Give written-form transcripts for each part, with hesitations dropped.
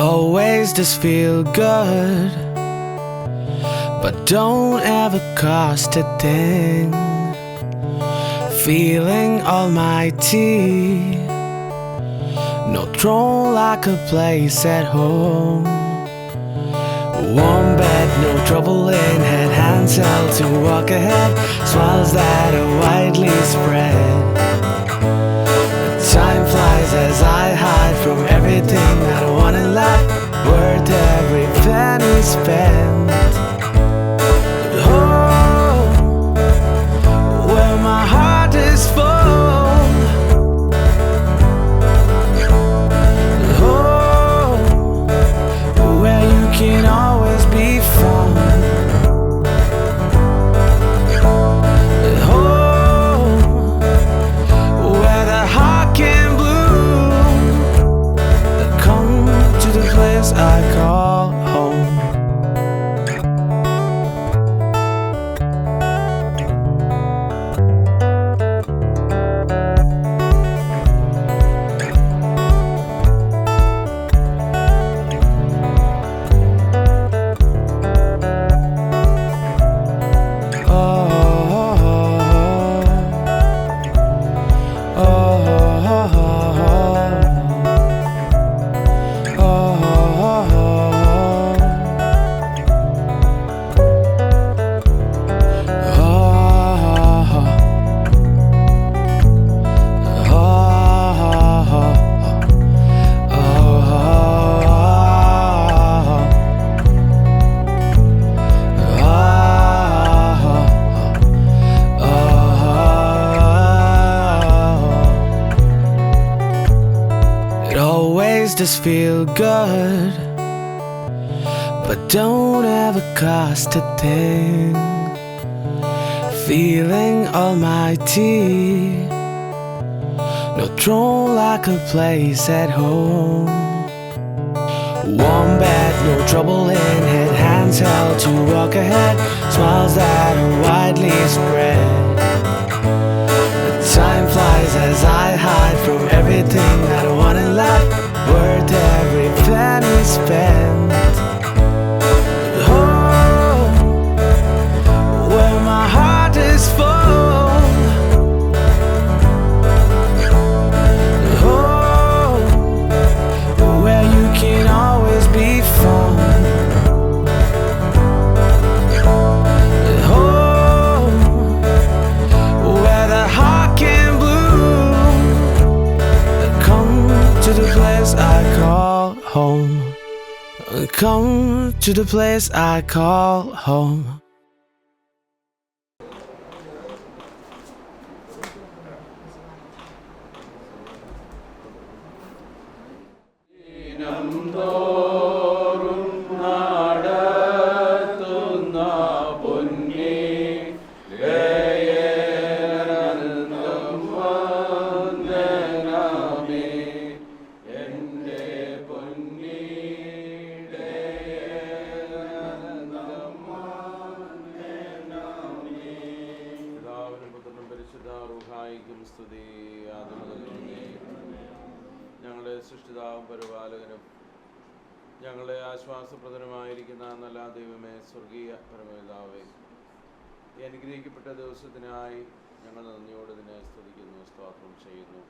always does feel good, but don't ever cost a thing. Feeling almighty, no throne like a place at home. Warm bed, no trouble in head, hands held to walk ahead, smiles that are widely spread. Time flies as I hide from everything that I want in life, worth every penny spent. Oh, where my heart is full. Oh, where you can always be found. I call home. Just feel good, but don't ever cost a thing. Feeling almighty, no throne like a place at home. Warm bed, no trouble in head, hands held to walk ahead, smiles that are widely spread. Time flies as I hide from everything that I want in life, worth every penny spent. Oh, where my heart is full. Oh, where you can always be found. Oh, where the heart can bloom. Come to the place I call home. Come to the place I call home. ഞങ്ങളുടെ സൃഷ്ടിതാവും പരിപാലകനും ഞങ്ങളുടെ ആശ്വാസപ്രദനുമായിരിക്കുന്ന നല്ല ദൈവമേ, സ്വർഗീയ പരമപിതാവേ, ഈ അനുഗ്രഹിക്കപ്പെട്ട ദിവസത്തിനായി ഞങ്ങൾ നന്ദിയോടെ നിന്നെ സ്തുതിക്കുന്നു, സ്തോത്രം ചെയ്യുന്നു.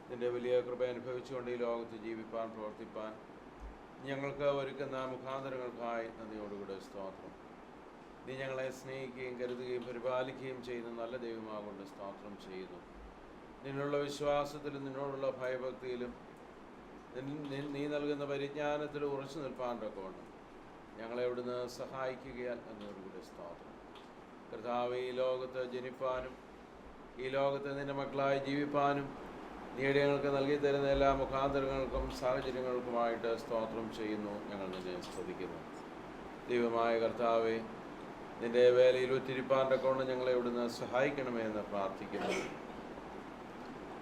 നിന്റെ വലിയ കൃപ അനുഭവിച്ചുകൊണ്ട് ഈ ലോകത്ത് ജീവിപ്പാൻ, പ്രവർത്തിപ്പാൻ ഞങ്ങൾക്ക് ഒരുക്കുന്ന മുഖാന്തരങ്ങൾക്കായി നന്ദിയോടുകൂടെ സ്തോത്രം. നീ ഞങ്ങളെ സ്നേഹിക്കുകയും കരുതുകയും പരിപാലിക്കുകയും ചെയ്യുന്ന നല്ല ദൈവമാകൊണ്ട് സ്തോത്രം ചെയ്യുന്നു. നിന്നുള്ള വിശ്വാസത്തിലും നിന്നോടുള്ള ഭയഭക്തിയിലും നീ നൽകുന്ന പരിജ്ഞാനത്തിലും ഉറച്ചു നിൽപ്പാൻ തക്കവണ്ണം ഞങ്ങളെ അവിടുന്ന് സഹായിക്കുകയാൽ എന്നോടുകൂടി സ്തോത്രം. കർത്താവേ, ഈ ലോകത്ത് ജനിപ്പാനും ഈ ലോകത്ത് നിന്റെ മക്കളായി ജീവിപ്പാനും നീടെ ഞങ്ങൾക്ക് നൽകി തരുന്ന എല്ലാ മുഖാന്തരങ്ങൾക്കും സാഹചര്യങ്ങൾക്കുമായിട്ട് സ്തോത്രം ചെയ്യുന്നു. ഞങ്ങൾ നിന്നെ സ്തുതിക്കുന്നു. ദൈവമായ കർത്താവേ, നിന്റെ വേലയിൽ ഒത്തിരിപ്പാൻ തക്കവണ്ണം ഞങ്ങളെ ഇവിടുന്ന് സഹായിക്കണമേ എന്ന് പ്രാർത്ഥിക്കുന്നു.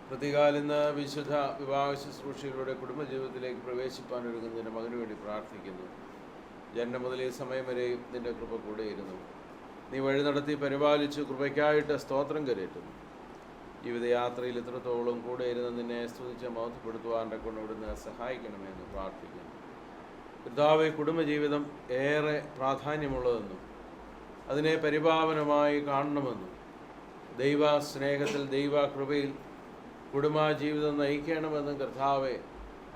പ്രതികാൽ ഇന്ന് വിശുദ്ധ വിവാഹ ശുശ്രൂഷയിലൂടെ കുടുംബജീവിതത്തിലേക്ക് പ്രവേശിപ്പാൻ ഒരുങ്ങുന്നതിന് മകനു വേണ്ടി പ്രാർത്ഥിക്കുന്നു. ജനനം മുതൽ ഈ സമയം വരെയും നിന്റെ കൃപ കൂടെയിരുന്നു. നീ വഴി നടത്തി പരിപാലിച്ചു കൃപയ്ക്കായിട്ട് സ്തോത്രം കരേറ്റുന്നു. ജീവിതയാത്രയിൽ ഇത്രത്തോളം കൂടെ ഇരുന്ന് നിന്നെ സ്തുതിച്ച് മഹത്വപ്പെടുത്തുവാൻ്റെ കൊണ്ട് ഇവിടുന്ന് സഹായിക്കണമെന്ന് പ്രാർത്ഥിക്കുന്നു. കർത്താവേ, കുടുംബജീവിതം ഏറെ പ്രാധാന്യമുള്ളതെന്നും അതിനെ പരിപാവനമായി കാണണമെന്നും ദൈവ സ്നേഹത്തിൽ ദൈവകൃപയിൽ കുടുംബജീവിതം നയിക്കണമെന്നും കർത്താവെ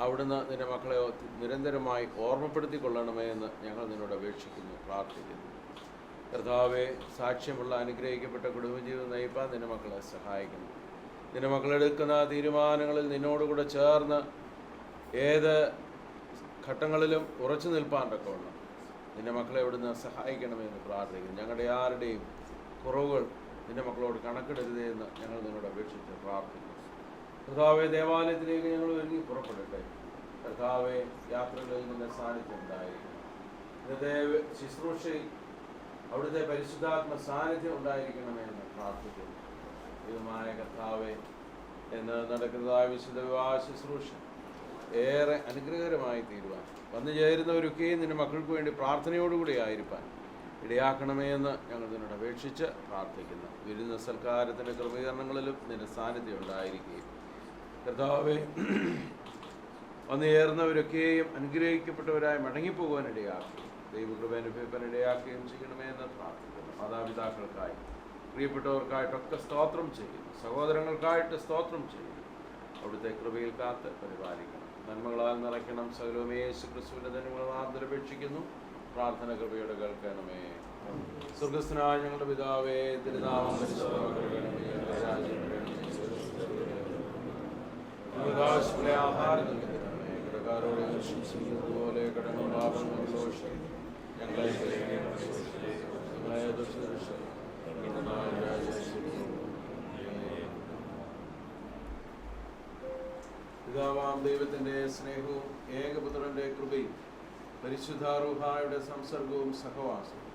അവിടുന്ന് നിന്റെ മക്കളെ നിരന്തരമായി ഓർമ്മപ്പെടുത്തിക്കൊള്ളണമേ എന്ന് ഞങ്ങൾ നിന്നോട് അപേക്ഷിക്കുന്നു, പ്രാർത്ഥിക്കുന്നു. കർത്താവെ, സാക്ഷ്യമുള്ള അനുഗ്രഹിക്കപ്പെട്ട കുടുംബജീവിതം നയിപ്പാൻ നിന്റെ മക്കളെ സഹായിക്കുന്നു. നിന്റെ മക്കളെടുക്കുന്ന തീരുമാനങ്ങളിൽ നിന്നോടുകൂടെ ചേർന്ന് ഏത് ഘട്ടങ്ങളിലും ഉറച്ചു നിൽപ്പാൻ തക്കവണ്ണം നിന്റെ മക്കളെ അവിടുന്ന് സഹായിക്കണമെന്ന് പ്രാർത്ഥിക്കുന്നു. ഞങ്ങളുടെ ആരുടെയും കുറവുകൾ നിന്റെ മക്കളോട് കണക്കെടുത്തതേ എന്ന് ഞങ്ങൾ നിന്നോട് അപേക്ഷിച്ച് പ്രാർത്ഥിക്കുന്നു. കർത്താവെ, ദേവാലയത്തിലേക്ക് ഞങ്ങൾ ഒരുങ്ങി പുറപ്പെടട്ടെ. കർത്താവെ, യാത്രകളിൽ നിന്റെ സാന്നിധ്യം ഉണ്ടായിരിക്കണം. ഇന്നത്തെ ശുശ്രൂഷയിൽ അവിടുത്തെ പരിശുദ്ധാത്മ സാന്നിധ്യം ഉണ്ടായിരിക്കണമെന്ന് പ്രാർത്ഥിക്കുന്നു. ദൈവമായ കർത്താവെ, എന്ന് നടക്കുന്നതായ വിശുദ്ധ വിവാഹ ശുശ്രൂഷ ഏറെ അനുഗ്രഹകരമായി തീരുവാൻ വന്നു ചേരുന്നവരൊക്കെയും നിന്റെ മക്കൾക്ക് വേണ്ടി പ്രാർത്ഥനയോടുകൂടി ആയിരിക്കാൻ ഇടയാക്കണമേ എന്ന് ഞങ്ങൾ നിന്നോട് അപേക്ഷിച്ച് പ്രാർത്ഥിക്കുന്നു. വിരുന്ന സൽക്കാരത്തിൻ്റെ ക്രമീകരണങ്ങളിലും നിന്റെ സാന്നിധ്യം ഉണ്ടായിരിക്കുകയും കർത്താവെ, വന്നു ചേർന്നവരൊക്കെയും അനുഗ്രഹിക്കപ്പെട്ടവരായി മടങ്ങിപ്പോകുവാൻ ഇടയാക്കുകയും ദൈവകൃപ അനുഭവിക്കാൻ ഇടയാക്കുകയും ചെയ്യണമേ എന്ന് പ്രാർത്ഥിക്കുന്നു. മാതാപിതാക്കൾക്കായി പ്രിയപ്പെട്ടവർക്കായിട്ടൊക്കെ സ്തോത്രം ചെയ്യുന്നു. സഹോദരങ്ങൾക്കായിട്ട് സ്തോത്രം ചെയ്യുന്നു. അവിടുത്തെ കൃപയിൽ കാത്ത് പരിപാലിക്കണം. നന്മകളാൽ നിറയ്ക്കണം. സകലവും യേശു ക്രിസ്തുവിന്റെ ധന്യങ്ങളാൽ അപേക്ഷിക്കുന്നു. പ്രാർത്ഥന കൃപയോടെ കേൾക്കണമേ. സ്വർഗസ്ഥനായ ഞങ്ങളുടെ പിതാവേ, തിരുനാമം പരിശുദ്ധമാക്കണമേ. ആഹാരം നൽകണമേ. കടക്കാരോട് പോലെ കടങ്ങൾ പാപങ്ങൾ ദോഷം ഞങ്ങളെ പിതാവാം ദൈവത്തിൻ്റെ സ്നേഹവും ഏകപുത്രന്റെ കൃപയും പരിശുദ്ധ റൂഹായുടെ സംസർഗവും സഹവാസവും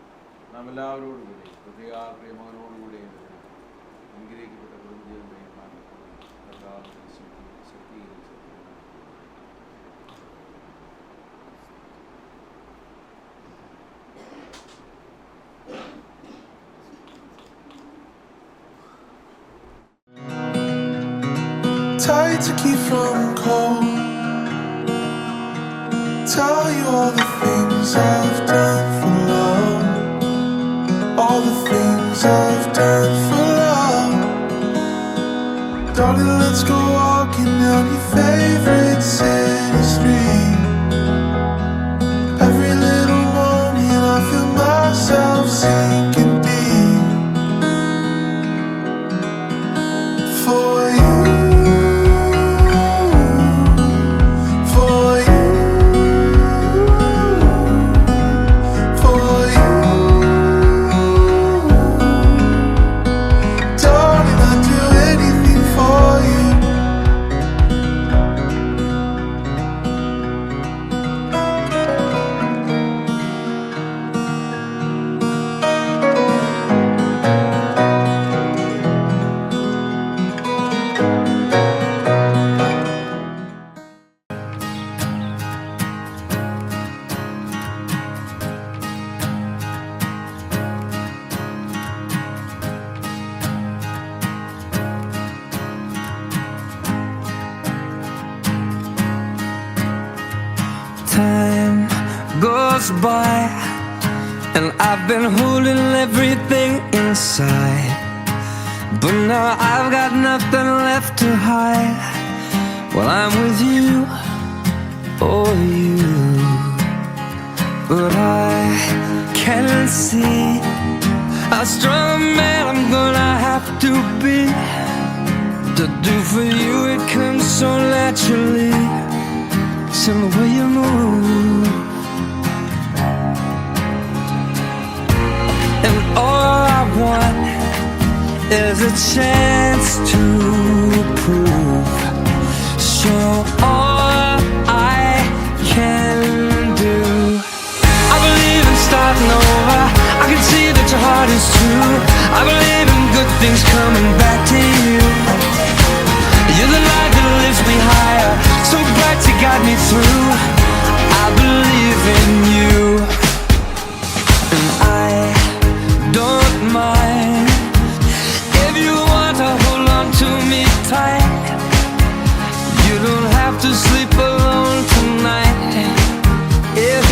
നാം എല്ലാവരോടും കൂടി ഹൃദയാൽ പ്രിയമകനോടുകൂടി അനുഗ്രഹിക്കപ്പെട്ട കുടുംബജീവിതം ശക്തീകരിച്ചു. Tight to keep from cold. Tell you all the things I've done for love. All the things I've done for love. Darling, let's go walking down your favorite city street. Every little morning I feel myself sinking deep. For you. Time goes by and I've been holding everything inside, but now I've got nothing left to hide. Well, I'm with you, oh you, but I can't see how strong a man I'm gonna have to be to do for you. It comes so naturally. It's in the way you move, and all I want is a chance to prove. So all I can do, I believe in starting over. I can see that your heart is true. I believe in good things coming back to you. You're the light that lifts me higher, so bright you got me through. I believe in you, and I don't mind if you want to hold on to me tight. You don't have to sleep alone tonight if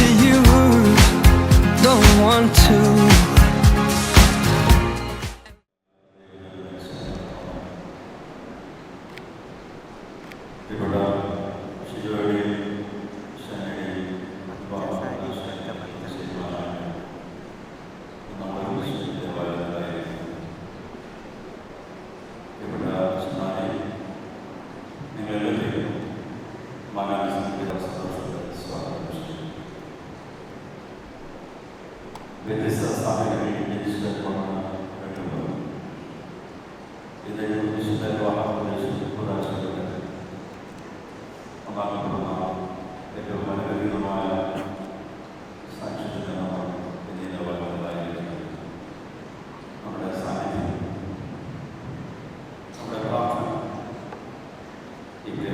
Por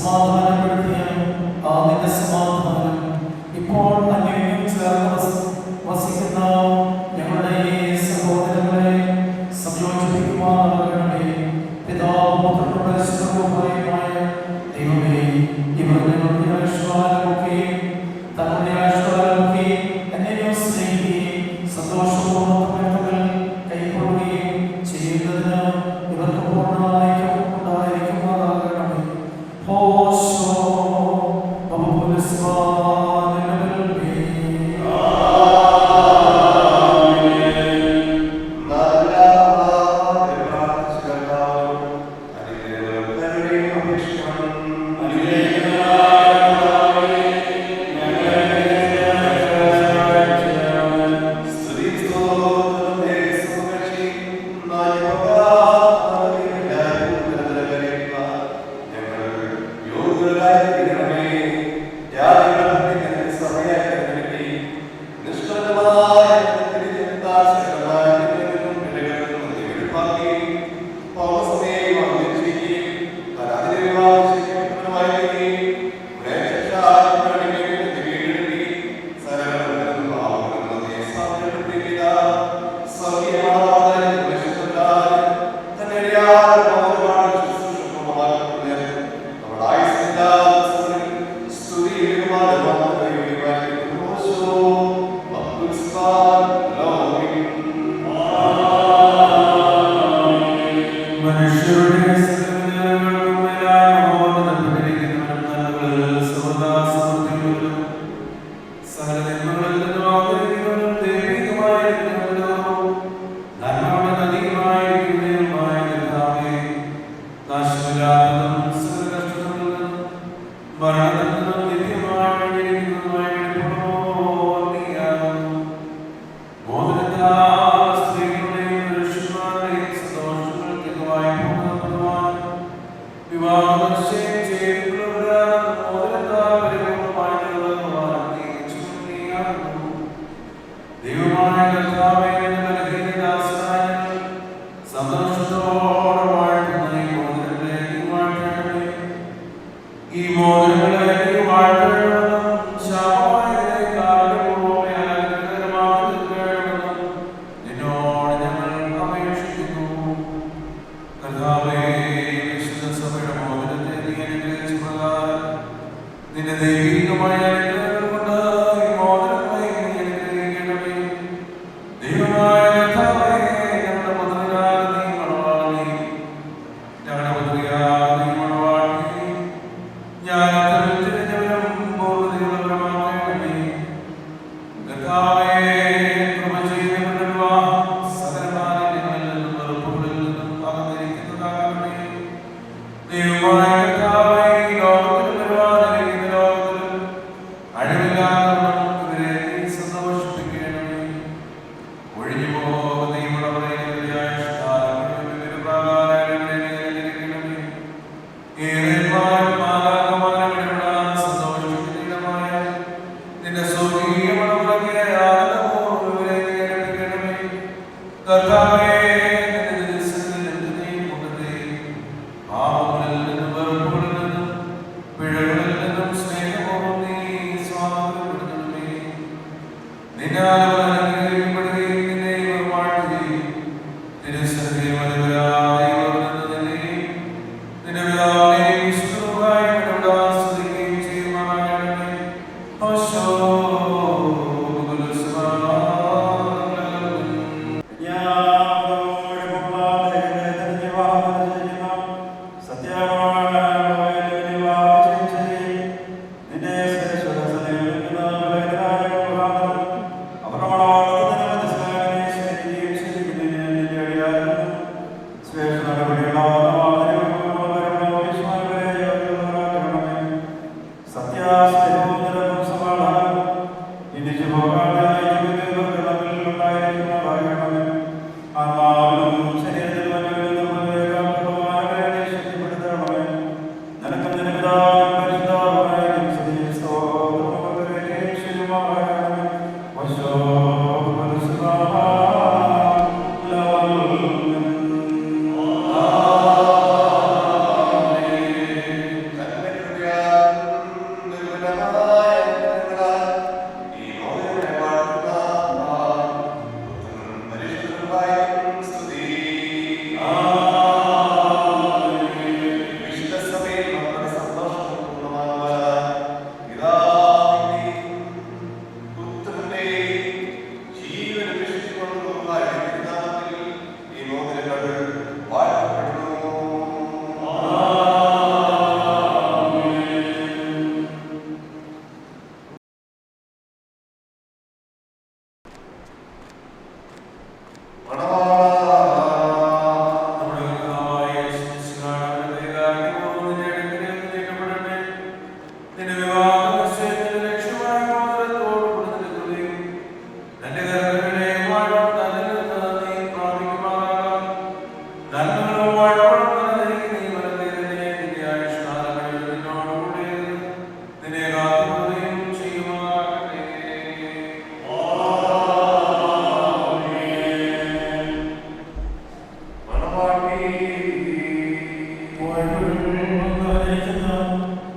സമാധാനപ്പെടുത്തിയ ആ നിന്റെ സമാധാനം ഇപ്പോൾ അന്യോന്യം ചേർന്ന് വസിക്കുന്ന ഞങ്ങളുടെ ഈ സഹോദരങ്ങളെ സംയോജിപ്പിക്കുവാനാകണമേ. പിതാവും പുത്രനും പരിശുദ്ധനുമായ ദൈവമേ, ഇവർ ഞങ്ങളുടെ ആയുഷ്കാലമൊക്കെയും തങ്ങളുടെ ആയുഷ്കാലമൊക്കെയും അന്യോന്യം സ്നേഹിക്കുകയും സന്തോഷപൂർണ്ണ കൈക്കൊള്ളുകയും ചെയ്യുന്നതിന് ഇവർക്ക് പൂർണ്ണ ഐക്യം ഉണ്ടായിരിക്കുമാറാകണമേ. ഹോശോ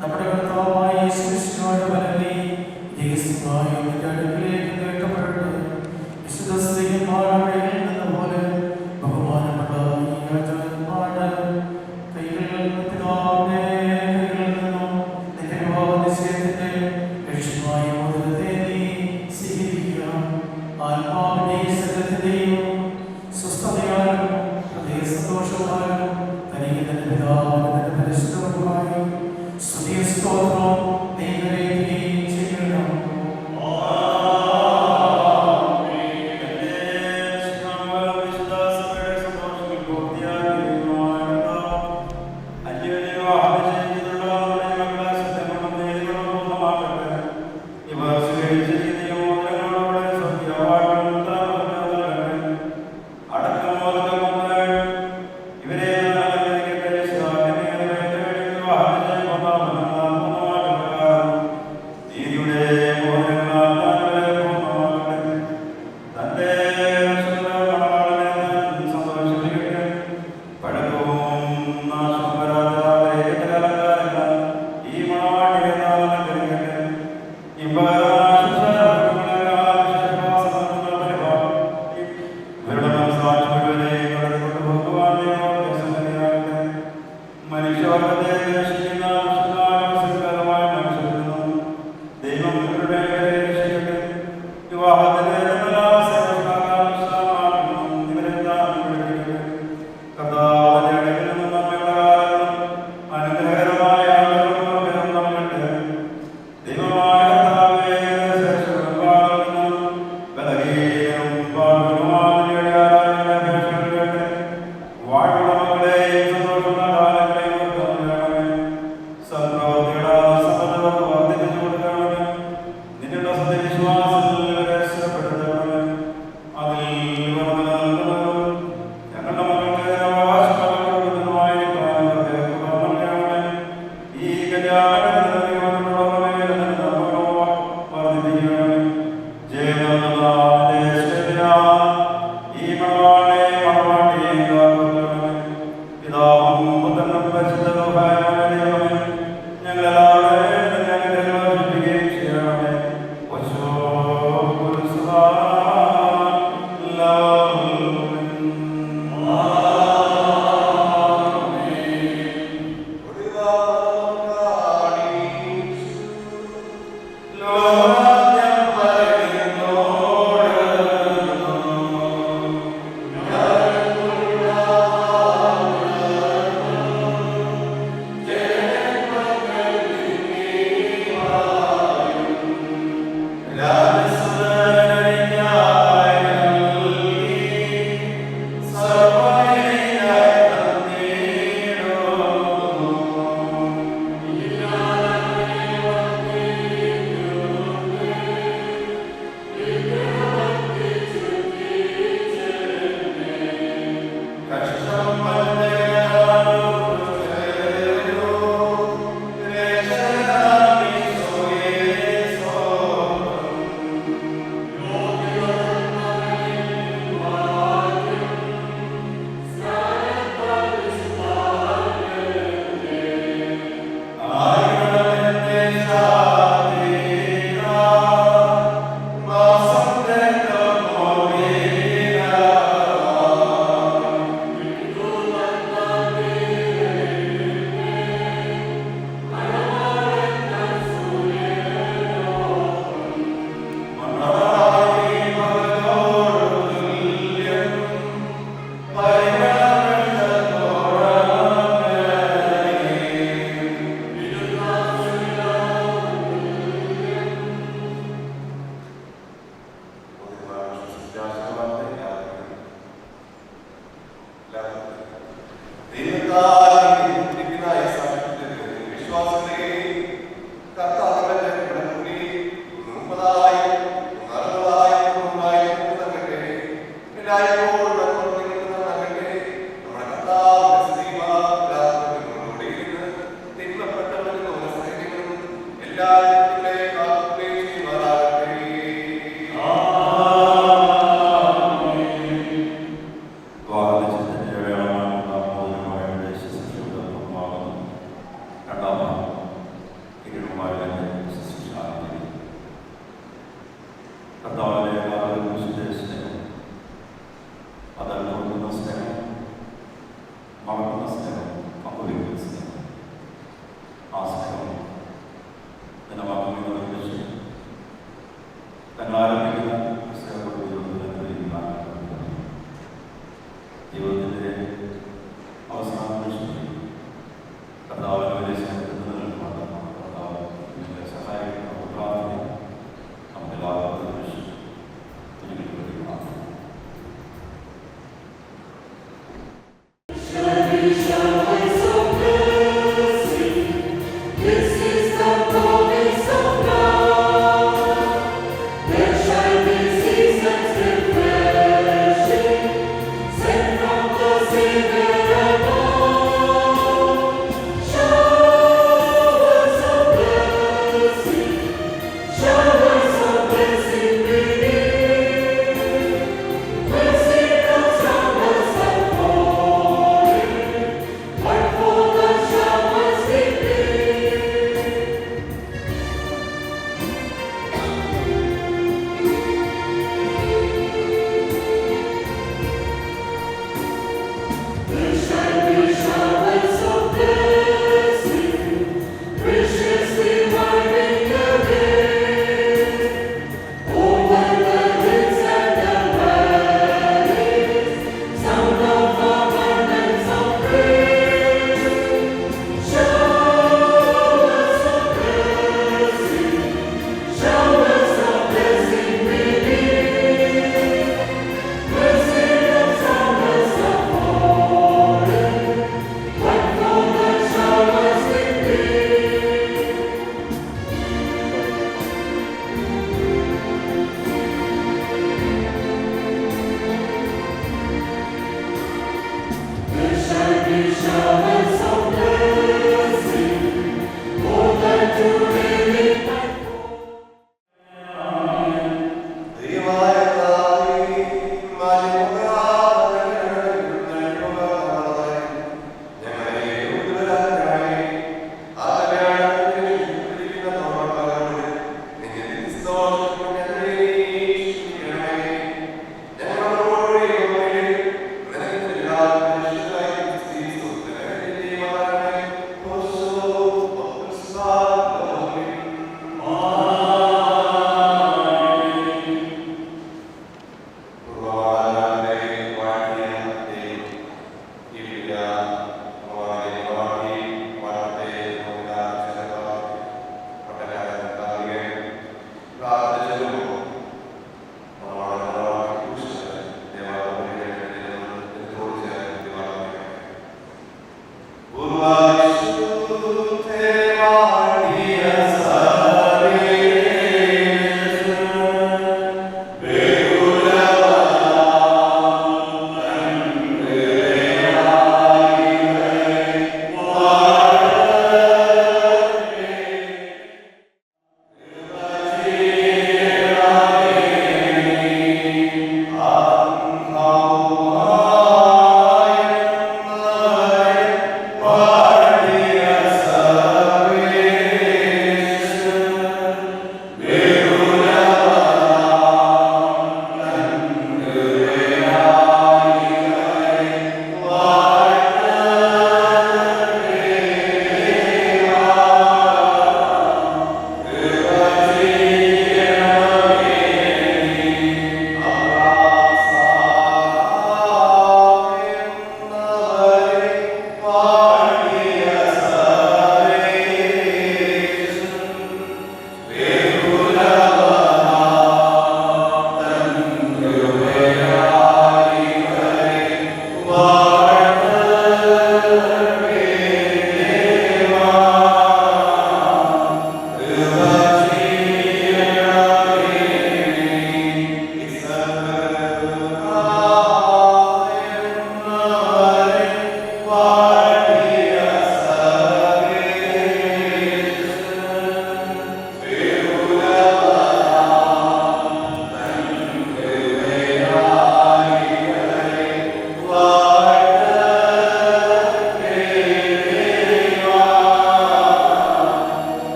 നമ്മുടെ കർത്താവായ യേശുക്രിസ്തുവിനോട് വരവേ രഹസ്യമായി നിന്റെ അടുക്കലേക്ക് കേൾക്കപ്പെട്ട് വിശുദ്ധ സ്ത്രീയന്മാരുടെ എന്ന പോലെ ബഹുമാനപ്പെട്ട ഈ രാജാക്കന്മാരുടെ കൈകളിൽ പിതാവിന്റെ കൈകളിൽ നിന്നും നിന്റെ വിവാഹ നിശ്ചയത്തിന്റെ ലക്ഷ്യമായ മോദനത്തെ നീ സ്വീകരിക്കുക. ആത്മാവിന്റെയും ശരീരത്തിന്റെയും സ്വസ്ഥതയാലും ഹൃദയ സന്തോഷത്താലും തനിക്ക് തന്റെ പിതാവിന് തന്റെ പരിശുദ്ധമായി സ്തുതിയും സ്തോത്രവും നീ നിറയുകയും ചെയ്യണം.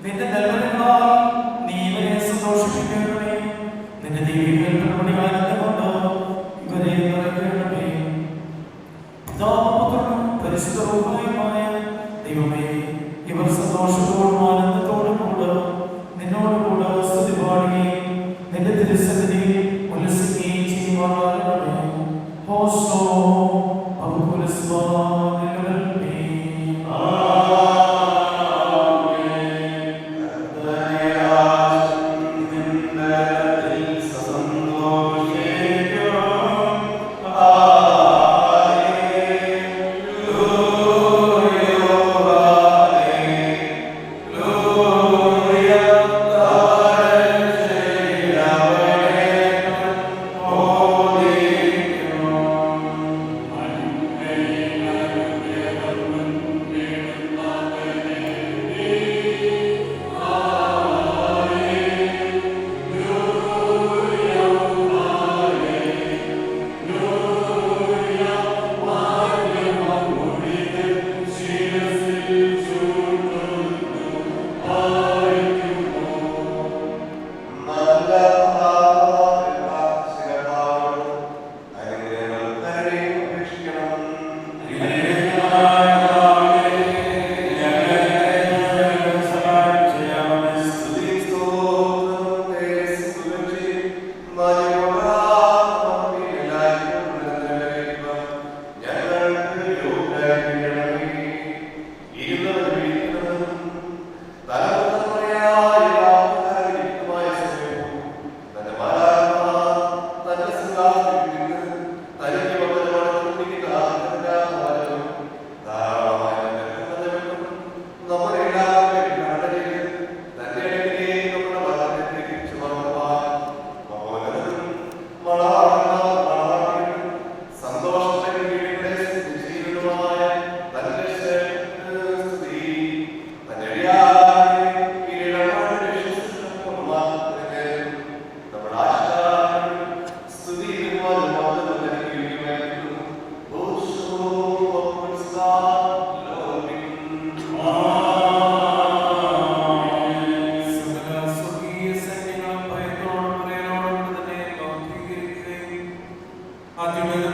നിന്റെ നൽകുന്നതാൽ നീ ഇവരെ സന്തോഷിപ്പിക്കണമേ. നിന്റെ ദൈവിക പ്രവൃത്തികൊണ്ട് ഇവരെ നിറയ്ക്കണമേ. പിതാവും പരിശുദ്ധവുമായ ദൈവമേ, ഇവർ സന്തോഷത്തോടും ആനന്ദത്തോടും കൂടെ നിന്നോടുകൂടെ സ്തുതി പാടുകയും നിന്റെ തിരുസന്നിധിയിൽ ഉല്ലസിക്കുകയും ചെയ്യുവാനാകണമേ. ഹോസോ Amen.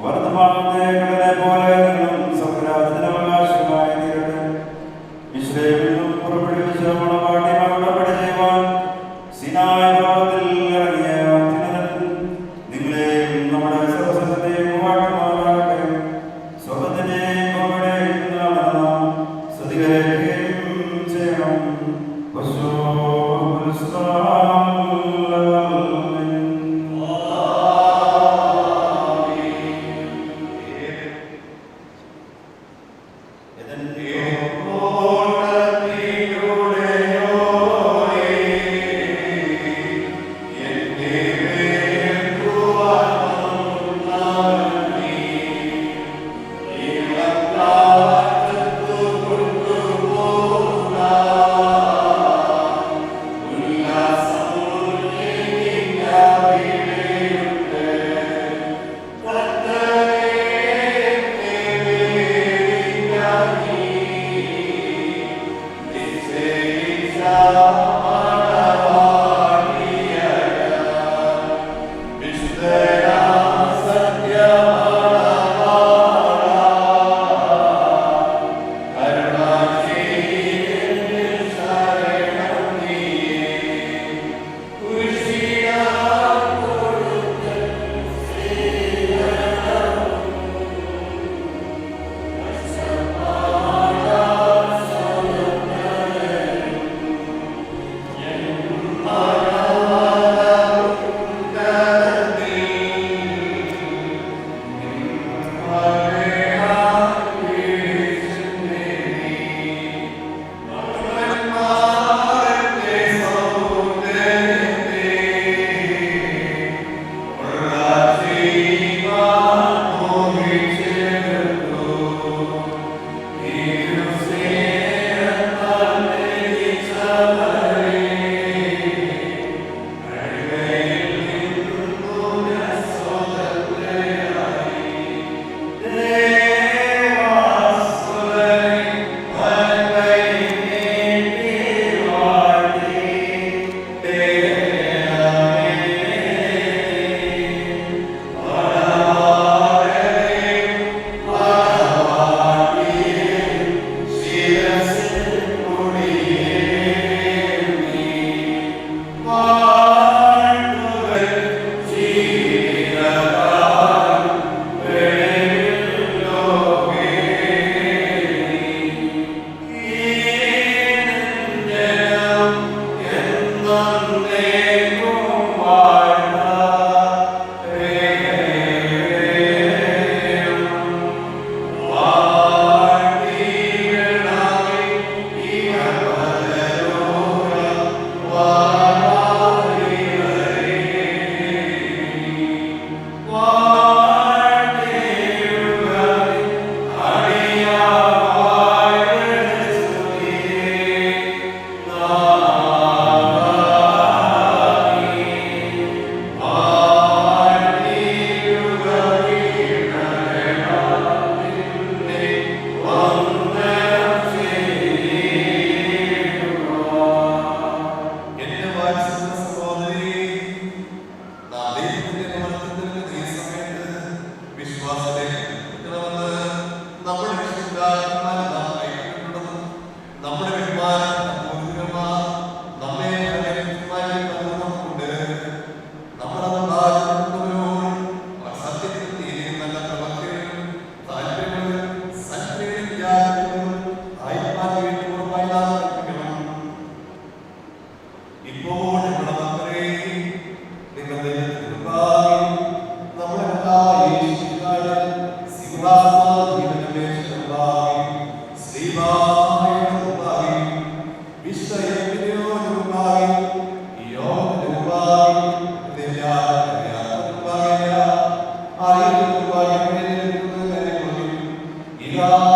വർദ്ധമാനത്തെ പോലെ വിവാഹ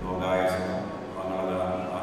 ലോകായുസ മംഗളകരം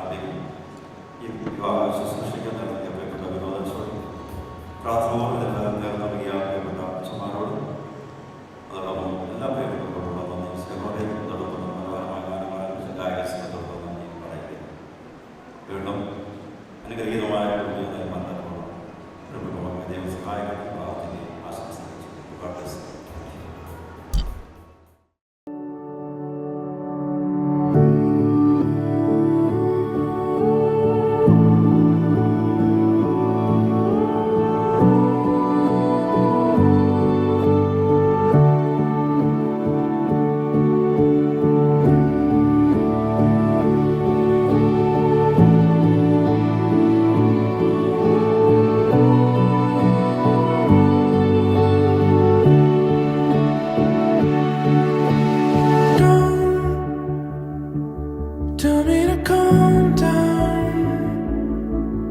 Tell me to calm down.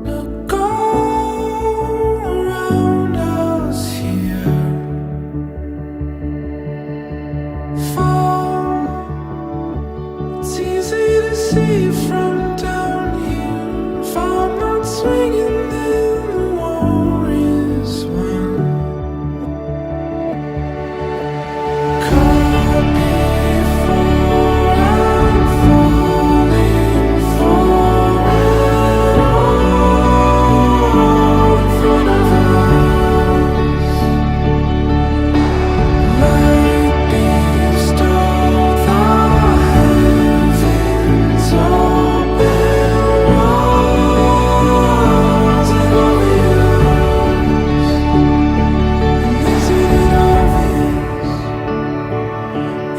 Look all around us here. Fall. It's easy to see from down here. If I'm not swinging, then the war is won. Caught before I'm falling for it all in front of us. Like these stars, the heavens open, rising over you. And isn't it obvious?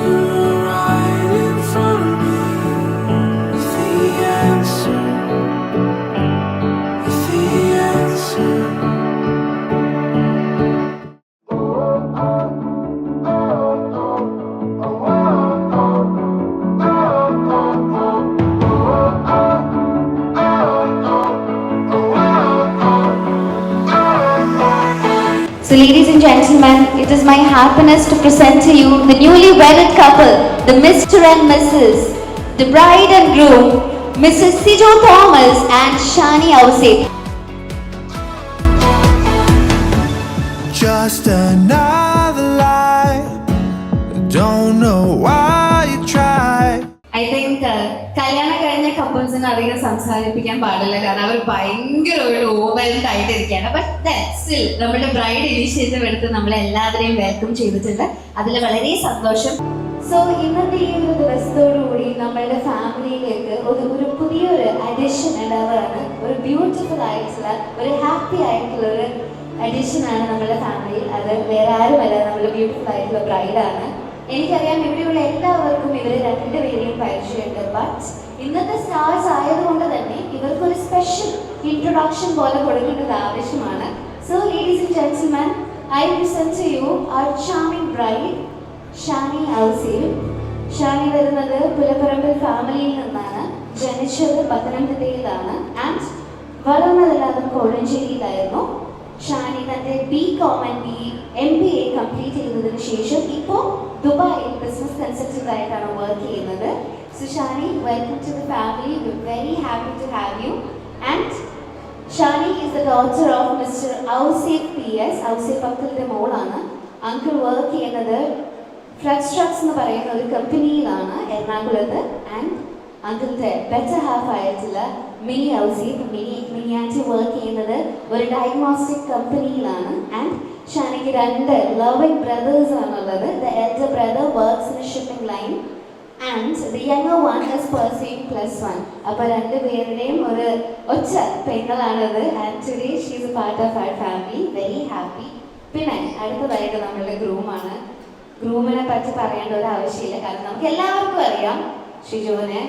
You're right in front of me with the answer, with the answer. So ladies and gentlemen, it is my happiness to present to you the newly wedded couple, the Mr. and Mrs. The bride and groom, Mrs. Sijo Thomas and Shani Ausik. Just another lie. Don't know why you tried. I think കല്യാണം കഴിഞ്ഞ കപ്പിൾസിന് അധികം സംസാരിപ്പിക്കാൻ പാടില്ല, കാരണം അവർ ഭയങ്കര ഒരു overwhelmed ആയിട്ടിരിക്കുകയാണ്. But still നമ്മുടെ bride initiative എടുത്ത് നമ്മളെല്ലാവരെയും വെൽക്കം ചെയ്തിട്ടുണ്ട്. അതിൽ വളരെ സന്തോഷം. സോ ഇന്നത്തെ ഈ ഒരു ദിവസത്തോടുകൂടി നമ്മളുടെ ഫാമിലിയിലേക്ക് ഒരു പുതിയൊരു അഡിഷൻ ഉണ്ടാവുകയാണ്. ഒരു ബ്യൂട്ടിഫുൾ ആയിട്ടുള്ള ഒരു ഹാപ്പി ആയിട്ടുള്ള ഒരു അഡിഷനാണ് നമ്മുടെ ഫാമിലിയിൽ. അത് വേറെ ആരുമല്ല, നമ്മുടെ ബ്യൂട്ടിഫുൾ ആയിട്ടുള്ള ബ്രൈഡാണ്. എനിക്കറിയാം ഇവിടെയുള്ള എല്ലാവർക്കും ഇവരെ രണ്ടുപേരെയും പരിചയമുണ്ട്. ബട്ട് ഇന്നത്തെ സ്റ്റാർസ് ആയതുകൊണ്ട് തന്നെ ഇവർക്കൊരു സ്പെഷ്യൽ ഇൻട്രൊഡക്ഷൻ പോലെ കൊടുക്കേണ്ടത് ആവശ്യമാണ്. So ladies and gentlemen, I present to you our charming bride Shani Ouseph. Shani വരുന്നത് പുലപ്പറമ്പിൽ ഫാമിലിയിൽ നിന്നാണ്. ജനിച്ചത് പത്തനംതിട്ടയിലാണ് ആൻഡ് വളർന്നതെല്ലാം കോഴഞ്ചേരിയിലായിരുന്നു. ഷാനി തന്റെ BCom and MBA കംപ്ലീറ്റ് ചെയ്തതിനു ശേഷം ഇപ്പോൾ ദുബായിൽ ബിസിനസ് കൺസൾട്ടന്റ് ആയിട്ടാണ് വർക്ക് ചെയ്യുന്നത്. So Shani, welcome to the family. We are very happy to have you. And Shani is the daughter of mister Ouseph PS. Ouseph അങ്കിളിന്റെ മോളാണ്. അങ്കിൾ വർക്ക് ചെയ്യുന്നത് ഫ്ലക്സ് ട്രക്സ് എന്ന് പറയുന്ന ഒരു കമ്പനിയിലാണ് എറണാകുളത്ത്. ആൻഡ് അങ്കിളിന്റെ ബെറ്റർ ഹാഫ് ആയിട്ടുള്ള മിനി ഔസേഫ് മിനിയാറ്റി വർക്ക് ചെയ്യുന്നത് ഒരു ഡയഗ്നോസ്റ്റിക് കമ്പനിയിലാണ്. ആൻഡ് ഷാനിക്ക് 2 ലവിംഗ് ബ്രദേഴ്സ് ആണുള്ളത്. The elder brother works in shipping line and the younger one is pursuing +1. അപ്പോൾ രണ്ടുപേരുടെയും ഒരു ഒച്ച പെങ്ങളാണത്. And today she is a part of our family. Very happy. പിന്നെ അടുത്തതായിട്ട് നമ്മളുടെ ഗ്രൂമാണ്. ഗ്രൂമിനെ പറ്റി പറയേണ്ട ഒരു ആവശ്യമില്ല, കാരണം നമുക്ക് എല്ലാവർക്കും അറിയാം ഷിജുവിനെ.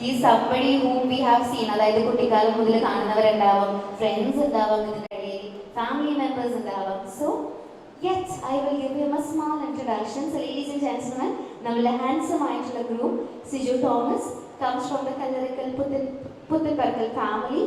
He is somebody whom we have seen. അതായത് കുട്ടിക്കാലം മുതൽ കാണുന്നവരുണ്ടാവും, ഫ്രണ്ട്സ് ഉണ്ടാവും, ഇതിൻ്റെ ഇടയിൽ ഫാമിലി മെമ്പേഴ്സ് ഉണ്ടാവും. So yet I will give him A small introduction. So ladies and gentlemen, നമ്മുടെ ഹാൻസം ആയിട്ടുള്ള groom Siju Thomas comes from the Kallarikal Puthiparkal family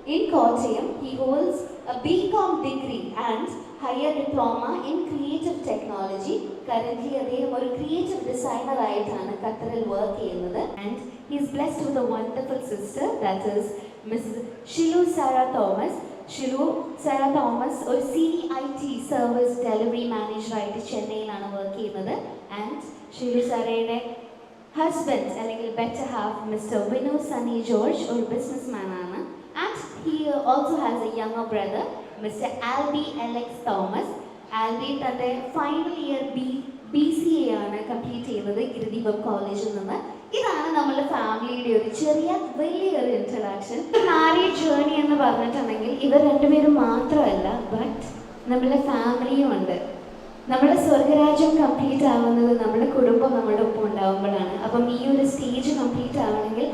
in Kottayam. He holds a BCom degree and higher diploma in creative technology. Currently അദ്ദേഹം ഒരു creative designer ആയിട്ടാണ് ഖത്തറിൽ work ചെയ്യുന്നത്. And he is blessed with a wonderful sister, that is Mrs. Shilu Sarah Thomas. Shilu Sarah Thomas ഒരു CIT service delivery manager ആയിട്ട് ചെന്നൈയിലാണ് work ചെയ്യുന്നത്. And Shilu സാറയുടെ husband അല്ലെങ്കിൽ better half mister Vinu Sunny George ഒരു businessman ആണ്. And he also has a younger brother, Mr. Albi Alex Thomas. Albi തൻ്റെ final year BCA ആണ് complete ചെയ്യുന്നത് ഗിരിദീപം കോളേജിൽ നിന്ന്. ഇതാണ് നമ്മുടെ ഫാമിലിയുടെ ഒരു വലിയൊരു ഇൻട്രഡക്ഷൻ. മാരേജ് ജേർണി എന്ന് പറഞ്ഞിട്ടുണ്ടെങ്കിൽ ഇവർ രണ്ടുപേരും മാത്രമല്ല, ബട്ട് നമ്മുടെ ഫാമിലിയും ഉണ്ട്. നമ്മുടെ സ്വർഗരാജ്യം കംപ്ലീറ്റ് ആവുന്നത് നമ്മുടെ കുടുംബം നമ്മുടെ ഒപ്പം ഉണ്ടാവുമ്പോഴാണ്. അപ്പം ഈ ഒരു സ്റ്റേജ് കംപ്ലീറ്റ് ആവണമെങ്കിൽ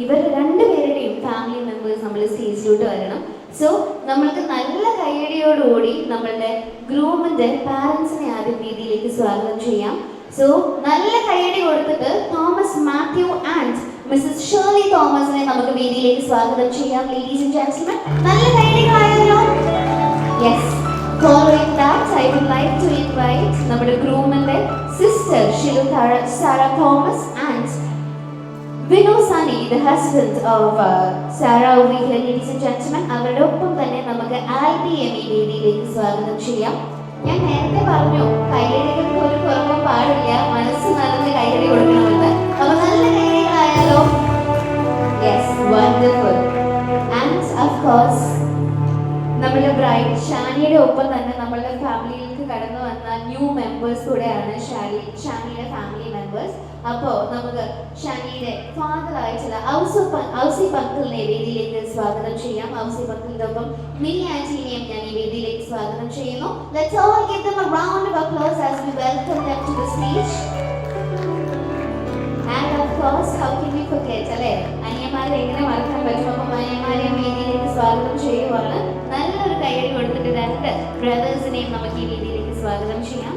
ഇവർ രണ്ടുപേരുടെയും ഫാമിലി മെമ്പേഴ്സ് നമ്മൾ സ്റ്റേജിലോട്ട് വരണം. സോ നമ്മൾക്ക് നല്ല കയ്യടിയോടുകൂടി നമ്മളുടെ ഗ്രൂമിൻ്റെ പാരൻസിനെ ആദ്യം വേദിയിലേക്ക് സ്വാഗതം ചെയ്യാം. സോ നല്ല കയ്യടി കൊടുത്തിട്ട് തോമസ് മാത്യു ആൻഡ് മിസ്സസ് ഷേർലി തോമസിനെ നമുക്ക് വേദിയിലേക്ക് സ്വാഗതം ചെയ്യാം. ലേഡീസ് ആൻഡ് ജെന്റിൽമെൻ, നല്ല കൈയടികളായല്ലോ. Yes, following that I would like to invite നമ്മുടെ ഗ്രൂമിന്റെ sister Shilu Sara Thomas and Vinu Sani, the husband of Sarah over here, ladies and gentlemen. അവരുടെ ഒപ്പം തന്നെ നമുക്ക് ആൽബി എമി വേദിയിലേക്ക് സ്വാഗതം ചെയ്യാം. ഞാൻ നേരത്തെ പറഞ്ഞു കൈയടികൾക്ക് ഒരു കുറവും പാടില്ല, മനസ്സ് നിറഞ്ഞ് കൈയടി കൊടുക്കണമെന്ന്. അപ്പൊ നല്ല കൈയടികളായാലോ? Yes, wonderful. And of course നമ്മുടെ ബ്രൈഡ് ഷാനിയുടെ ഒപ്പം തന്നെ നമ്മളുടെ ഫാമിലിയിലേക്ക് കടന്നു വന്ന ന്യൂ മെമ്പേഴ്സ് കൂടെയാണ് ഷാനിയുടെ ഫാമിലി മെമ്പേഴ്സ്. അപ്പോൾ നമുക്ക് ഷാനിയുടെ ഫാദർ ആയിട്ടുള്ള ഔസി പങ്കിളിനെ വേദിയിലേക്ക് സ്വാഗതം ചെയ്യാം. ഔസി പങ്കിളിന്റെ ഒപ്പം മിനി ആന്റീനെയും ഞാൻ ഈ വേദിയിലേക്ക് സ്വാഗതം ചെയ്യുന്നു. Let's all give them a round of applause as we welcome them to the stage. And of course, how can we forget, അല്ലേ? അനിയന്മാരെ എങ്ങനെ മറക്കാൻ പറ്റും? അപ്പം അനിയന്മാരെയും വേദിയിലേക്ക് സ്വാഗതം ചെയ്യുവാണ്. നല്ലൊരു കൈയടി കൊടുത്തിട്ട് രണ്ട് ബ്രദേഴ്സിനെയും നമുക്ക് ഈ വേദിയിലേക്ക് സ്വാഗതം ചെയ്യാം.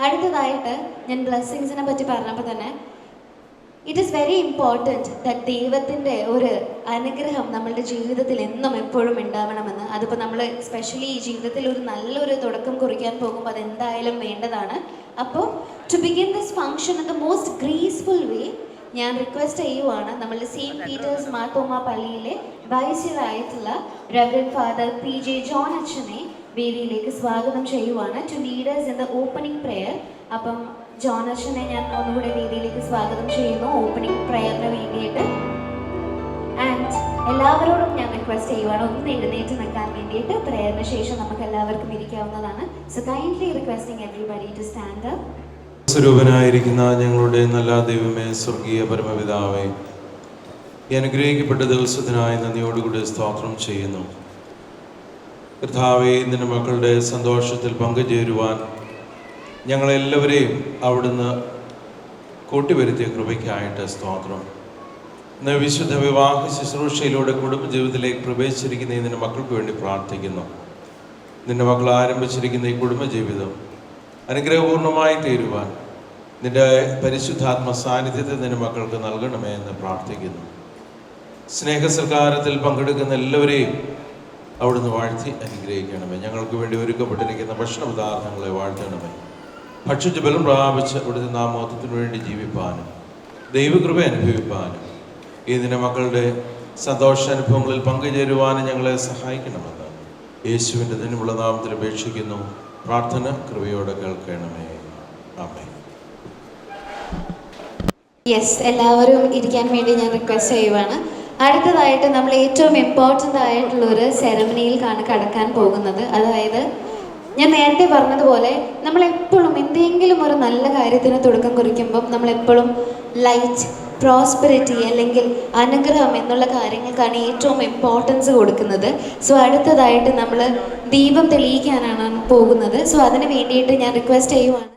അടുത്തതായിട്ട് ഞാൻ ബ്ലെസ്സിങ്സിനെ പറ്റി പറഞ്ഞപ്പോൾ തന്നെ it is very important that ദൈവത്തിൻ്റെ ഒരു അനുഗ്രഹം നമ്മളുടെ ജീവിതത്തിൽ എന്നും എപ്പോഴും ഉണ്ടാവണമെന്ന്. അതിപ്പോൾ നമ്മൾ സ്പെഷ്യലി ഈ ജീവിതത്തിൽ ഒരു നല്ലൊരു തുടക്കം കുറിക്കാൻ പോകുമ്പോൾ അതെന്തായാലും വേണ്ടതാണ്. അപ്പോൾ to begin this function in the most graceful way ഞാൻ റിക്വസ്റ്റ് ചെയ്യുവാണ് നമ്മളുടെ സെയിൻറ്റ് പീറ്റേഴ്സ് മാർത്തോമ പള്ളിയിലെ വൈസ്യറായിട്ടുള്ള റെവറൻഡ് ഫാദർ PJ ജോൺ അച്ഛനെ വേദിയിലേക്ക് സ്വാഗതം ചെയ്യുവാണ് to lead us in the opening prayer. അപ്പം ജോൺ അച്ഛനെ ഞാൻ ഒന്നുകൂടെ വേദിയിലേക്ക് സ്വാഗതം ചെയ്യുന്നു ഓപ്പണിംഗ് പ്രെയറിന് വേണ്ടിയിട്ട്. ആൻഡ് എല്ലാവരോടും ഞാൻ റിക്വസ്റ്റ് ചെയ്യുവാണ് ഒന്ന് എഴുന്നേറ്റ് നിൽക്കാൻ വേണ്ടിയിട്ട്. പ്രെയറിന് ശേഷം നമുക്ക് എല്ലാവർക്കും ഇരിക്കാവുന്നതാണ്. So kindly requesting everybody to stand up. സ്വരൂപനായിരിക്കുന്ന ഞങ്ങളുടെ നല്ല ദൈവമേ, സ്വർഗീയ പരമപിതാവേ, ഈ അനുഗ്രഹിക്കപ്പെട്ട ദിവസത്തിനായി നന്ദിയോടുകൂടി സ്തോത്രം ചെയ്യുന്നു. കർത്താവേ, നിന്റെ മക്കളുടെ സന്തോഷത്തിൽ പങ്കുചേരുവാൻ ഞങ്ങളെല്ലാവരെയും അവിടുന്ന് കൂട്ടിവരുത്തിയ കൃപയ്ക്കായിട്ട് സ്തോത്രം. ഇന്ന് വിശുദ്ധ വിവാഹ ശുശ്രൂഷയിലൂടെ കുടുംബജീവിതത്തിലേക്ക് പ്രവേശിച്ചിരിക്കുന്ന നിന്റെ മക്കൾക്ക് വേണ്ടി പ്രാർത്ഥിക്കുന്നു. നിന്റെ മക്കൾ ആരംഭിച്ചിരിക്കുന്ന ഈ കുടുംബജീവിതം അനുഗ്രഹപൂർണ്ണമായി തീരുവാൻ നിന്റെ പരിശുദ്ധാത്മ സാന്നിധ്യത്തെ നിന്റെ മക്കൾക്ക് നൽകണമേ എന്ന് പ്രാർത്ഥിക്കുന്നു. സ്നേഹസൽക്കാരത്തിൽ പങ്കെടുക്കുന്ന എല്ലാവരെയും അവിടുന്ന് വാഴ്ത്തി അനുഗ്രഹിക്കണമേ. ഞങ്ങൾക്ക് വേണ്ടി ഒരുക്കപ്പെട്ടിരിക്കുന്ന ഭക്ഷണ പദാർത്ഥങ്ങളെ വാഴ്ത്തണമേ. ഭക്ഷിച്ച് ബലം പ്രാപിച്ച് അവിടുത്തെ നാമോത്തത്തിന് വേണ്ടി ജീവിപ്പാനും ദൈവകൃപ അനുഭവിപ്പാനും ഈ നിന്റെ മക്കളുടെ സന്തോഷാനുഭവങ്ങളിൽ പങ്കുചേരുവാനും ഞങ്ങളെ സഹായിക്കണമെന്ന് യേശുവിൻ്റെ ധന്യമുള്ള നാമത്തിൽ അപേക്ഷിക്കുന്നു. പ്രാർത്ഥന കൃപയോടെ കേൾക്കണമേ. ആമേൻ. യെസ്, എല്ലാവരും ഇരിക്കാൻ വേണ്ടി ഞാൻ റിക്വസ്റ്റ് ചെയ്യുവാണ്. അടുത്തതായിട്ട് നമ്മൾ ഏറ്റവും ഇമ്പോർട്ടൻ്റ് ആയിട്ടുള്ളൊരു സെറമണിയിലേക്കാണ് കടക്കാൻ പോകുന്നത്. അതായത് ഞാൻ നേരത്തെ പറഞ്ഞതുപോലെ നമ്മളെപ്പോഴും എന്തെങ്കിലും ഒരു നല്ല കാര്യത്തിന് തുടക്കം കുറിക്കുമ്പം നമ്മളെപ്പോഴും ലൈറ്റ്, പ്രോസ്പെരിറ്റി അല്ലെങ്കിൽ അനുഗ്രഹം എന്നുള്ള കാര്യങ്ങൾക്കാണ് ഏറ്റവും ഇമ്പോർട്ടൻസ് കൊടുക്കുന്നത്. സോ അടുത്തതായിട്ട് നമ്മൾ ദീപം തെളിയിക്കാനാണ് പോകുന്നത്. സോ അതിന് വേണ്ടിയിട്ട് ഞാൻ റിക്വസ്റ്റ് ചെയ്യുവാണ്.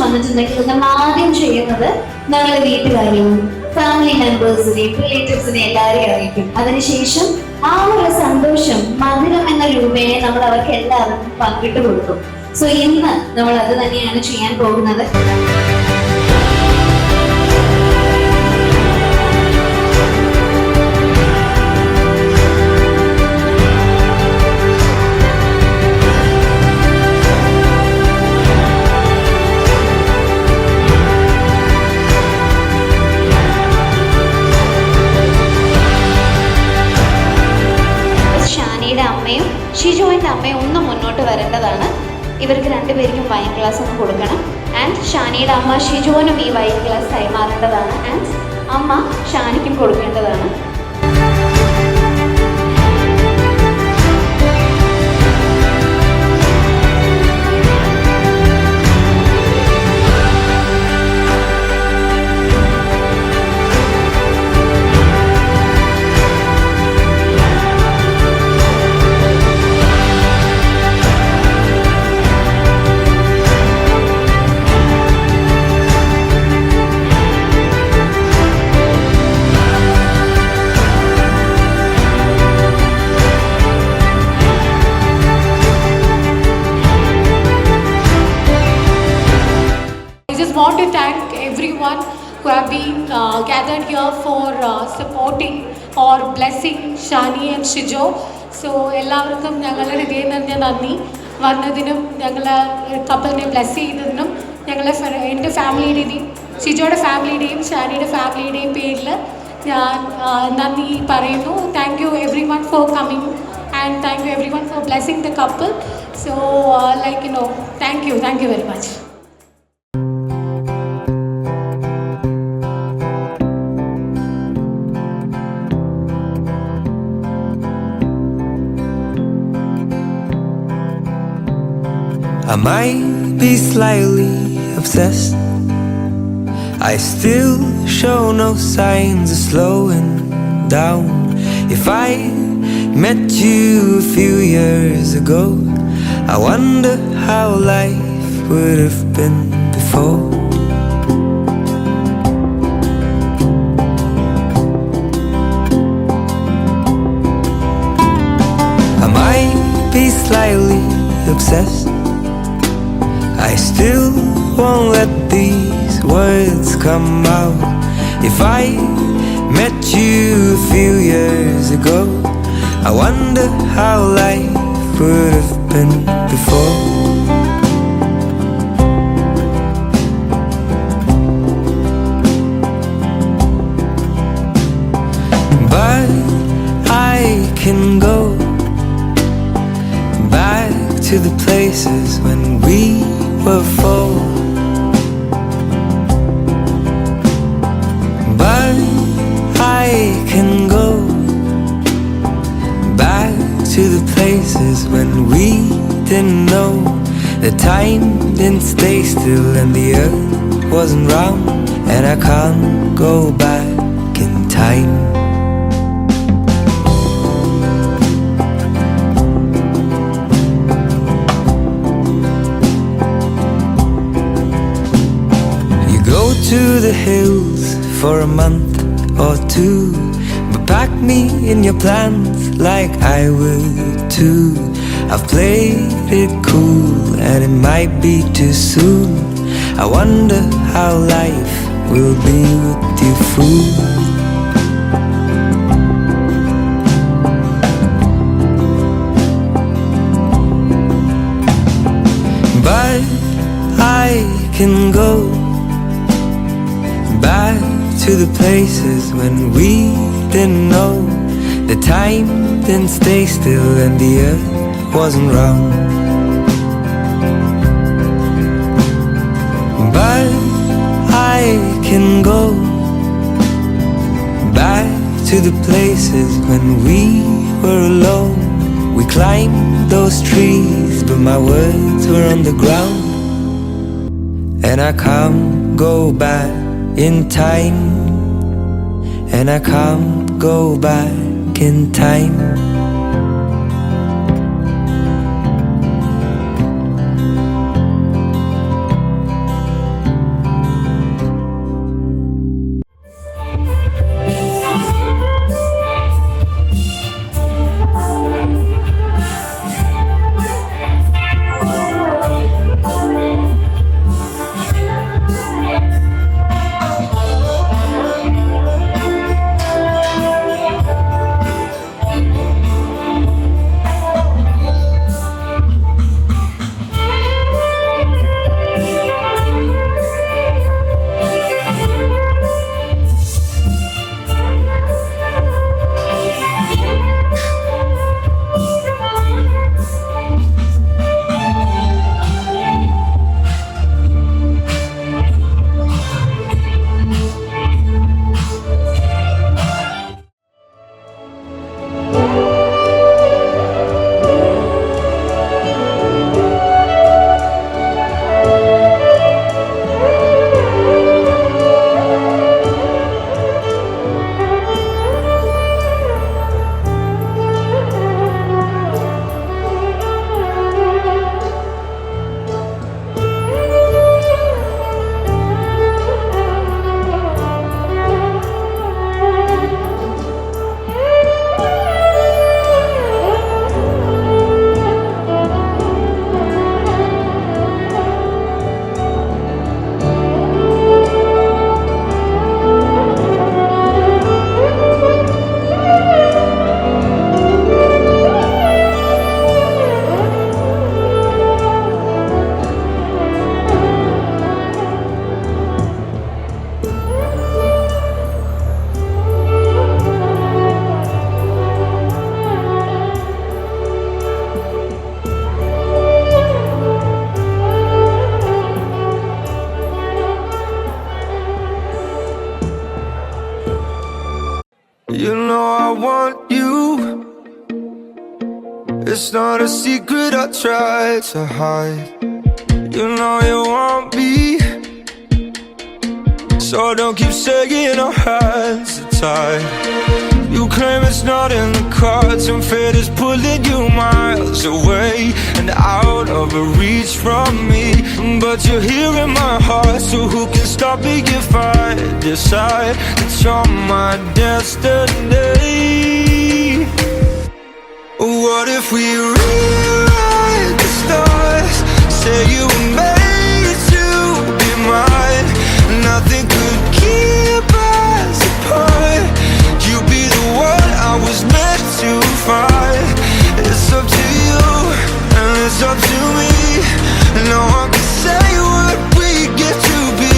വന്നിട്ടുണ്ടെങ്കിൽ നമ്മൾ ആദ്യം ചെയ്യുന്നത് നമ്മളെ വീട്ടുകാരെയും ഫാമിലി മെമ്പേഴ്സിനെയും റിലേറ്റീവ്സിനെയും എല്ലാവരെയും അറിയിക്കും. അതിനുശേഷം ആ ഒരു സന്തോഷം മധുരം എന്ന രൂപേണ നമ്മൾ അവർക്ക് എല്ലാവർക്കും പങ്കിട്ട് കൊടുക്കും. സോ ഇന്ന് നമ്മൾ അത് തന്നെയാണ് ചെയ്യാൻ പോകുന്നത്. ഷിജോയിൻ്റെ അമ്മയും ഒന്ന് മുന്നോട്ട് വരേണ്ടതാണ്. ഇവർക്ക് രണ്ടുപേർക്കും വൈൻ ഗ്ലാസ് ഒന്ന് കൊടുക്കണം. ആൻഡ് ഷാനിയുടെ അമ്മ ഷിജോനും ഈ വൈൻ ഗ്ലാസ് കൈമാറേണ്ടതാണ്. ആൻഡ് അമ്മ ഷാനിക്കും കൊടുക്കേണ്ടതാണ്. want to thank everyone who have been gathered here for supporting or blessing Shani and Shijo. So എല്ലാവർക്കും ഞങ്ങളുടെ ഹൃദയം നിറഞ്ഞ നന്ദി. വന്നതിനും ഞങ്ങളെ കപ്പിളിനെ ബ്ലെസ് ചെയ്തതിനും ഞങ്ങളെ എൻ്റെ ഫാമിലിയുടെയും ഷിജോയുടെ ഫാമിലിയുടെയും ഷാനിയുടെ ഫാമിലിയുടെയും പേരിൽ ഞാൻ നന്ദി പറയുന്നു. Thank you every one for coming and thank you everyone for blessing the couple. So thank you very much. I might be slightly obsessed, I still show no signs of slowing down. If I met you a few years ago, I wonder how life would have been before. I might be slightly obsessed, I still won't let these words come out. If I met you a few years ago, I wonder how life would have been before. But I can go back to the places when we were four. But I can go back to the places when we didn't know the time didn't stay still and the earth wasn't round, and I can't go back in time. You go to the hills for a month or two, but pack me in your plans like I would too. I've played it cool and it might be too soon. I wonder how life will be with you, fool. But I can go back to the places when we didn't know the time didn't stay still and the earth wasn't round. But I can go back to the places when we were alone. We climbed those trees, but my words were on the ground, and I can't go back in time, and I can't go back in time. it's not a secret I try to hide. You know you want me, so don't keep saying our hands are tied. You claim it's not in the cards, and fate is pulling you miles away and out of reach from me. But you're here in my heart, so who can stop me if I decide that you're my destiny? What if we rewrite the stars? Say you were made to be mine. Nothing could keep us apart. You be the one I was meant to find. It's up to you and it's up to me. No one can say what we get to be.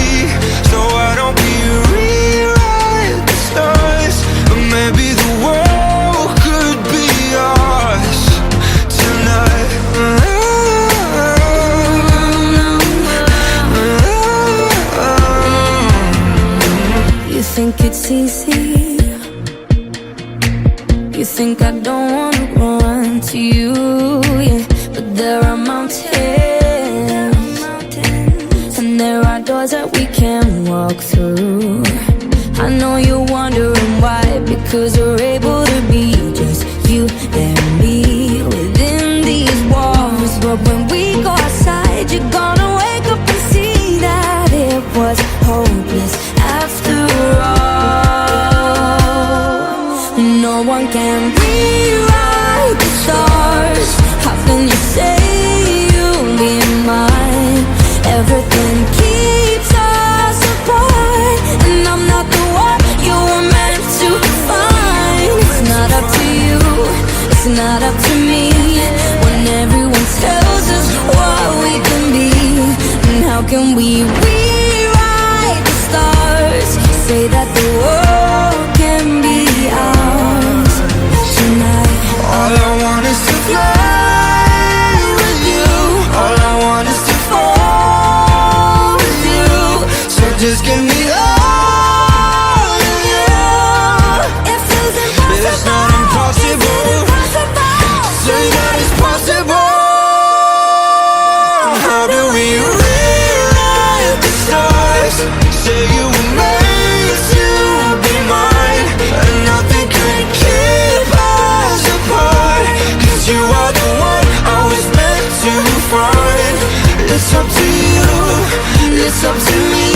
So why don't we rewrite the stars? Or maybe the world could be ours tonight. You think it's easy? You think I don't wanna run to you, yeah. But there are mountains, and there are doors that we can walk through. I know you're wondering why, because we're able to be just you and me within these walls. But when we go outside, you're gonna wake up and see that it was hopeless after all. No one can rewrite the stars. How can you say you'll be mine? Everything keeps us apart, and I'm not the one you were meant to find. It's not up to you, it's not up to me, when everyone tells us what we can be. And how can we rewrite the stars? Say that the world can be ours tonight. All I want is to fly with you. All I want is to fall with you. So just give me all of you. It feels impossible. But it's not impossible. Say that it's possible. How do we rewrite the stars? Say you were made to be mine, and nothing could keep us apart. 'Cause you are the one I was meant to find. It's up to you, it's up to me.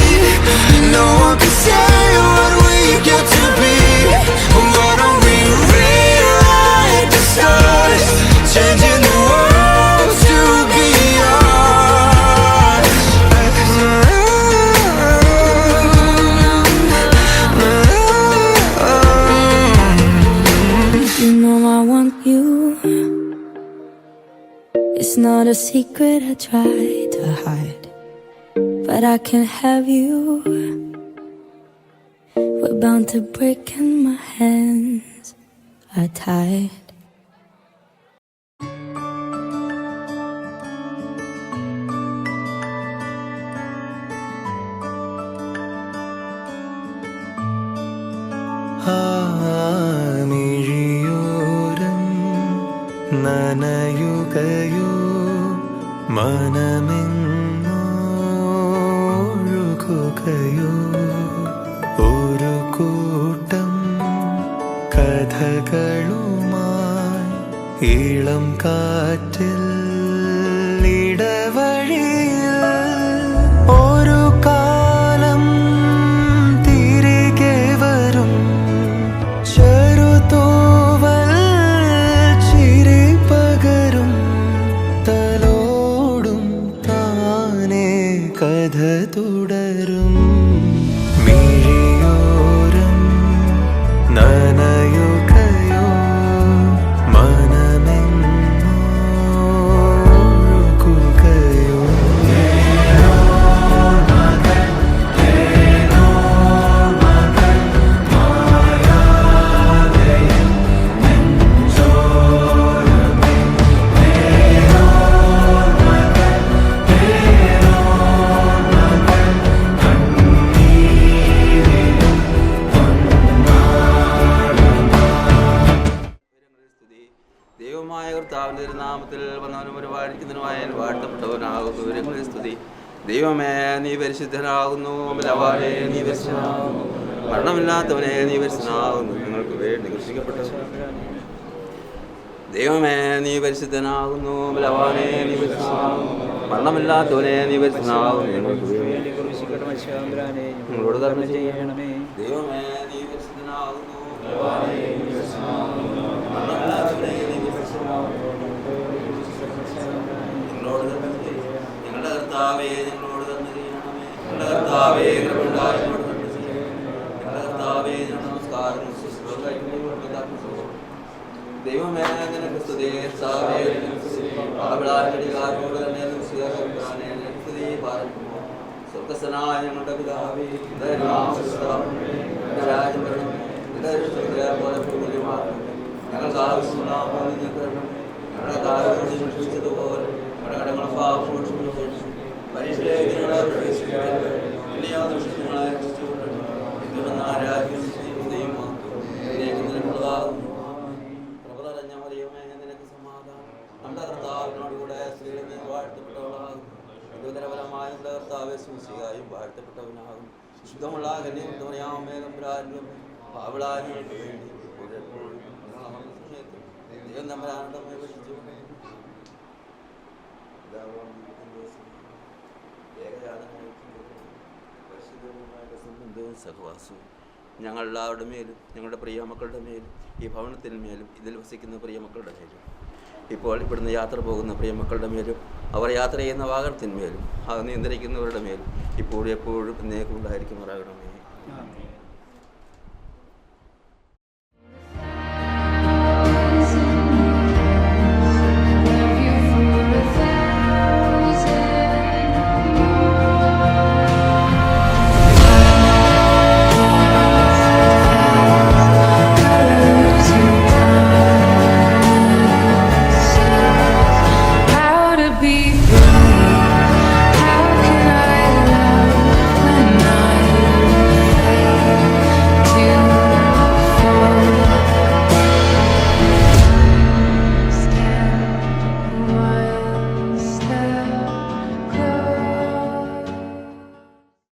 No one can say what we get to be. Why don't we rewrite the stars? Changing the world to be ours. You know I want you. It's not a secret I try to hide, but I can't have you. We're bound to break and my hands are tied. മിഴിയോരം നനയുകയോ മനമെങ്ങോഴുകയോ ഒരു കൂട്ടം കഥകളുമായി ഇളം കാറ്റിൽ ഇടവഴിയിൽ ഒരു കാലം തിരികെ വരും. ചെറുതൂവൽ ചിരി പകരും, തലോടും താനേ കഥ തുടരും. മിഴിയോരം നനയുകയോ മനമെങ്ങോഴുകയോ. അനുഗ്രഹങ്ങളെ സ്തുതി. ദൈവമേ നീ പരിശുദ്ധനാകുന്നു, ബലവാനേ നീ പരിശുദ്ധനാകുന്നു, മരണമില്ലാത്തവനെ നീ പരിശുദ്ധനാകുന്നു, ഞങ്ങൾക്ക് വേണ്ടി ക്രൂശിക്കപ്പെട്ടു. ദൈവമേ നീ പരിശുദ്ധനാകുന്നു, ബലവാനേ നീ പരിശുദ്ധനാകുന്നു, മരണമില്ലാത്തവനെ നീ പരിശുദ്ധനാകുന്നു, ഞങ്ങൾക്ക് വേണ്ടി ഞങ്ങളോട് കരുണ ചെയ്യണമേ. ദൈവമേ നീ പരിശുദ്ധനാകുന്നു, ബലവാനേ നീ പരിശുദ്ധനാകുന്നു, മരണമില്ലാത്തവനെ നീ പരിശുദ്ധനാകുന്നു, ഞങ്ങളോട് കരുണ ചെയ്യണമേ. ഞങ്ങളുടെ കർത്താവേ ഞങ്ങളോട് കരുണ ചെയ്യണമേ. ഞങ്ങളുടെ കർത്താവേ കൃപയുണ്ടായി ഞങ്ങളോട് കരുണ ചെയ്യണമേ. ഞങ്ങളുടെ കർത്താവേ ഞങ്ങളുടെ നമസ്കാരം ദൈവമേ നിനക്ക് സ്തുതി. കർത്താവേ നിനക്ക് സ്തുതി. പാപികളാരോട് തന്നെ സ്തുതി പാർക്കുന്നു. സ്വർഗ്ഗസ്ഥനായ ഞങ്ങളുടെ പിതാവേ, നിന്റെ നാമം പൂജിതമാകണമേ. നിന്റെ രാജ്യം വരണമേ. നിന്റെ ഇഷ്ടത്തിലെ പോലെ ഭൂമിയിലുമാകണമേ. ഞങ്ങൾക്ക് ആവശ്യമുള്ള ആഹാരം ഞങ്ങൾക്ക് തരണമേ. ഞങ്ങളുടെ കാര്യം ക്ഷമിച്ചതുപോലെ ഞങ്ങളുടെ കടങ്ങളും പാപങ്ങളും ക്ഷമിക്കണമേ. പരീക്ഷയിലേക്ക് ഞങ്ങളെ പ്രവേശിപ്പിക്കരുതേ. ഇനിയോ ദുഷ്ടങ്ങളെ രക്ഷിച്ചുകൊള്ളണമേ. എന്തുകൊണ്ടെന്ന് ആരാധ്യം ചെയ്യുകയും നിനക്കുള്ളതാകുന്നു. നമ്മുടെ കർത്താവിനോടുകൂടെ സ്ത്രീകളിൽ വാഴ്ത്തപ്പെട്ടവളാകും. ദുരിതരപരമായ നമ്മുടെ കർത്താവെ സൂക്ഷിക്കായും വാഴ്ത്തപ്പെട്ടവനാകും. ശുദ്ധമുള്ള കന്യാമേ തമ്പുരാനും പാവിളാനുകൾക്ക് വേണ്ടി ദൈവം തമ്പുരാനോട് അപേക്ഷിച്ചു. സഹവാസവും ഞങ്ങളെല്ലാവരുടെ മേലും ഞങ്ങളുടെ പ്രിയ മക്കളുടെ മേലും ഈ ഭവനത്തിന് മേലും ഇതിൽ വസിക്കുന്ന പ്രിയ മക്കളുടെ മേലും ഇപ്പോൾ ഇവിടുന്ന് യാത്ര പോകുന്ന പ്രിയമക്കളുടെ മേലും അവർ യാത്ര ചെയ്യുന്ന വാഹനത്തിന്മേലും അത് നിയന്ത്രിക്കുന്നവരുടെ മേലും ഇപ്പോഴും എപ്പോഴും എന്നേക്കും ഉണ്ടായിരിക്കുമാറാകണമേ.